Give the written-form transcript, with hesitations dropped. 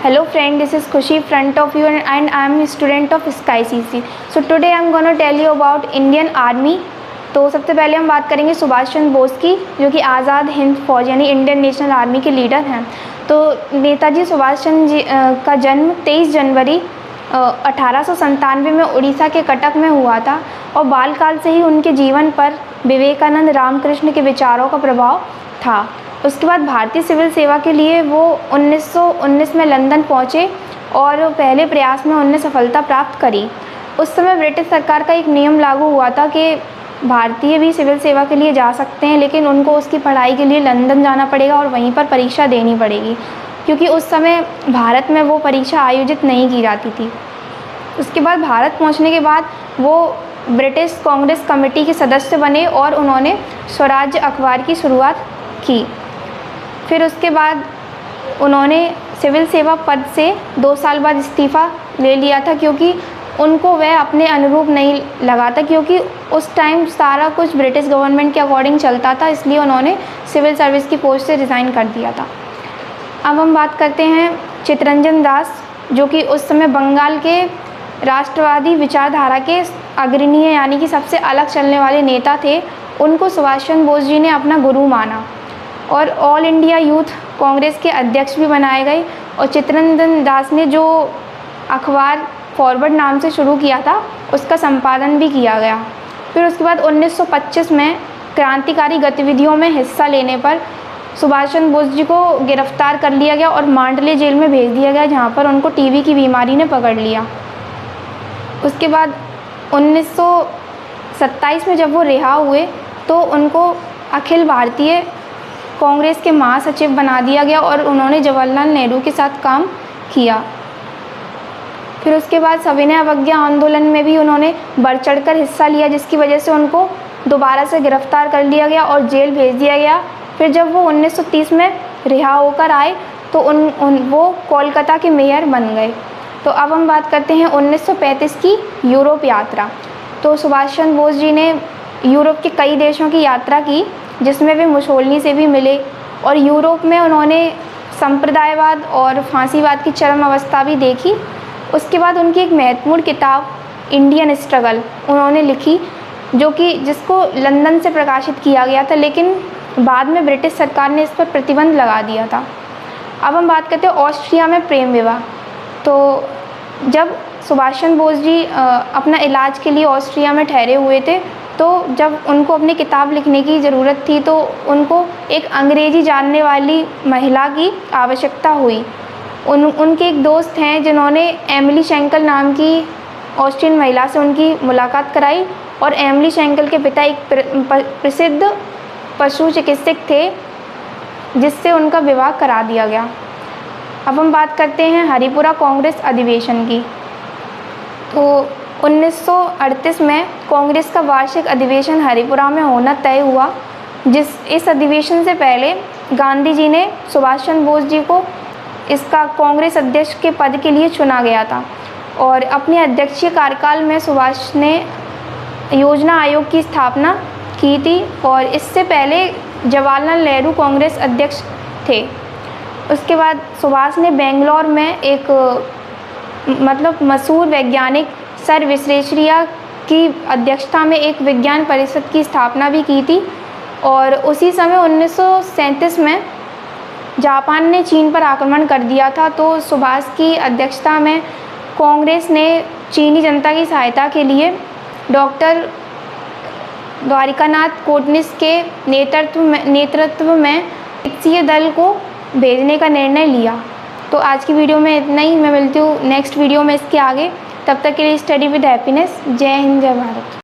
Hello friend, this is Khushi front of you and I am a student of SkyCC. So today I am going to tell you about Indian Army. तो सबसे पहले हम बात करेंगे सुभाष चंद्र बोस की, जो कि आज़ाद हिंद फौज यानी इंडियन नेशनल आर्मी के लीडर हैं। तो नेताजी सुभाष चंद्र जी का जन्म 23 जनवरी 1897 में उड़ीसा के कटक में हुआ था और बालकाल से ही उनके जीवन पर विवेकानंद रामकृष्ण के विचारों का प्रभाव था। उसके बाद भारतीय सिविल सेवा के लिए वो 1919 में लंदन पहुँचे और पहले प्रयास में उन्होंने सफलता प्राप्त करी। उस समय ब्रिटिश सरकार का एक नियम लागू हुआ था कि भारतीय भी सिविल सेवा के लिए जा सकते हैं, लेकिन उनको उसकी पढ़ाई के लिए लंदन जाना पड़ेगा और वहीं पर परीक्षा देनी पड़ेगी, क्योंकि उस समय भारत में वो परीक्षा आयोजित नहीं की जाती थी। उसके बाद भारत पहुंचने के बाद वो ब्रिटिश कांग्रेस कमेटी के सदस्य बने और उन्होंने स्वराज्य अखबार की शुरुआत की। फिर उसके बाद उन्होंने सिविल सेवा पद से 2 साल बाद इस्तीफ़ा ले लिया था, क्योंकि उनको वह अपने अनुरूप नहीं लगा था, क्योंकि उस टाइम सारा कुछ ब्रिटिश गवर्नमेंट के अकॉर्डिंग चलता था, इसलिए उन्होंने सिविल सर्विस की पोस्ट से रिज़ाइन कर दिया था। अब हम बात करते हैं चित्तरंजन दास, जो कि उस समय बंगाल के राष्ट्रवादी विचारधारा के अग्रणीय यानी कि सबसे अलग चलने वाले नेता थे। उनको सुभाष चंद्र बोस जी ने अपना गुरु माना और ऑल इंडिया यूथ कांग्रेस के अध्यक्ष भी बनाए गए। और चित्तरंजन दास ने जो अखबार फॉरवर्ड नाम से शुरू किया था उसका संपादन भी किया गया। फिर उसके बाद 1925 में क्रांतिकारी गतिविधियों में हिस्सा लेने पर सुभाष चंद्र बोस जी को गिरफ्तार कर लिया गया और मांडले जेल में भेज दिया गया, जहाँ पर उनको टीबी की बीमारी ने पकड़ लिया। उसके बाद 1927 में जब वो रिहा हुए तो उनको अखिल भारतीय कांग्रेस के महासचिव बना दिया गया और उन्होंने जवाहरलाल नेहरू के साथ काम किया। फिर उसके बाद सविनय अवज्ञा आंदोलन में भी उन्होंने बढ़ चढ़कर हिस्सा लिया, जिसकी वजह से उनको दोबारा से गिरफ्तार कर लिया गया और जेल भेज दिया गया। फिर जब वो 1930 में रिहा होकर आए तो वो कोलकाता के मेयर बन गए। तो अब हम बात करते हैं 1935 की यूरोप यात्रा। तो सुभाष चंद्र बोस जी ने यूरोप के कई देशों की यात्रा की, जिसमें वे मुसोलिनी से भी मिले और यूरोप में उन्होंने संप्रदायवाद और फांसीवाद की चरम अवस्था भी देखी। उसके बाद उनकी एक महत्वपूर्ण किताब इंडियन स्ट्रगल उन्होंने लिखी, जिसको लंदन से प्रकाशित किया गया था, लेकिन बाद में ब्रिटिश सरकार ने इस पर प्रतिबंध लगा दिया था। अब हम बात करते हैं ऑस्ट्रिया में प्रेम विवाह। तो जब सुभाष चंद्र बोस जी अपना इलाज के लिए ऑस्ट्रिया में ठहरे हुए थे, तो जब उनको अपनी किताब लिखने की ज़रूरत थी तो उनको एक अंग्रेज़ी जानने वाली महिला की आवश्यकता हुई। उनके एक दोस्त हैं जिन्होंने एमिली शेंकल नाम की ऑस्ट्रियन महिला से उनकी मुलाकात कराई और एमिली शेंकल के पिता एक प्रसिद्ध पशु चिकित्सक थे, जिससे उनका विवाह करा दिया गया। अब हम बात करते हैं हरिपुरा कांग्रेस अधिवेशन की। तो 1938 में कांग्रेस का वार्षिक अधिवेशन हरिपुरा में होना तय हुआ। इस अधिवेशन से पहले गांधी जी ने सुभाष चंद्र बोस जी को इसका कांग्रेस अध्यक्ष के पद के लिए चुना गया था और अपने अध्यक्षीय कार्यकाल में सुभाष ने योजना आयोग की स्थापना की थी और इससे पहले जवाहरलाल नेहरू कांग्रेस अध्यक्ष थे। उसके बाद सुभाष ने बेंगलोर में एक मशहूर वैज्ञानिक सर विश्वेश्वरैया की अध्यक्षता में एक विज्ञान परिषद की स्थापना भी की थी। और उसी समय 1937 में जापान ने चीन पर आक्रमण कर दिया था, तो सुभाष की अध्यक्षता में कांग्रेस ने चीनी जनता की सहायता के लिए डॉक्टर द्वारिकानाथ कोटनिस के नेतृत्व में चिकित्सीय दल को भेजने का निर्णय लिया। तो आज की वीडियो में इतना ही। मैं मिलती हूँ नेक्स्ट वीडियो में इसके आगे। तब तक के लिए स्टडी विद हैप्पीनेस। जय हिंद, जय भारत।